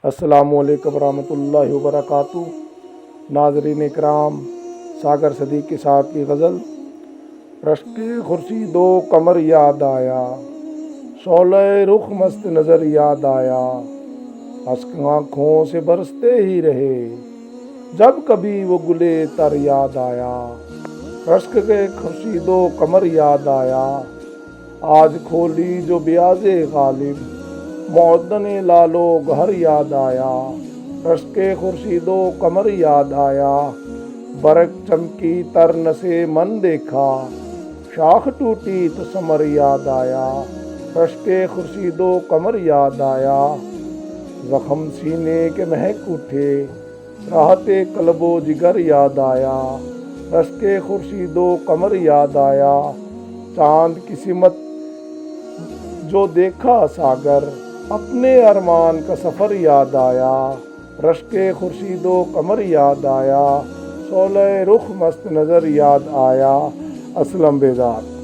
السلام علیکم ورحمۃ اللہ وبرکاتہ۔ ناظرین اکرام، ساگر صدیق کے صاحب کی غزل رشک خورشید و قمر یاد آیا، شعلہ رخ مست نظر یاد آیا، اشک آنکھوں سے برستے ہی رہے جب کبھی وہ گلے تر یاد آیا۔ رشک کے خورشید و قمر یاد آیا، آج کھولی جو بیاض غالب معدن لال و گہر یاد آیا۔ رشک خورشید و قمر یاد آیا، برق چمکی تر نسے من دیکھا، شاخ ٹوٹی تو ثمر یاد آیا۔ رشک خورشید و قمر یاد آیا، زخم سینے کے مہک اٹھے، راحت قلب و جگر یاد آیا۔ رشک خورشید و قمر یاد آیا، چاند کی سمت جو دیکھا ساگر، اپنے ارمان کا سفر یاد آیا۔ رشک خورشید و قمر یاد آیا، شعلہ رخ مست نظر یاد آیا۔ اسلم بیزار۔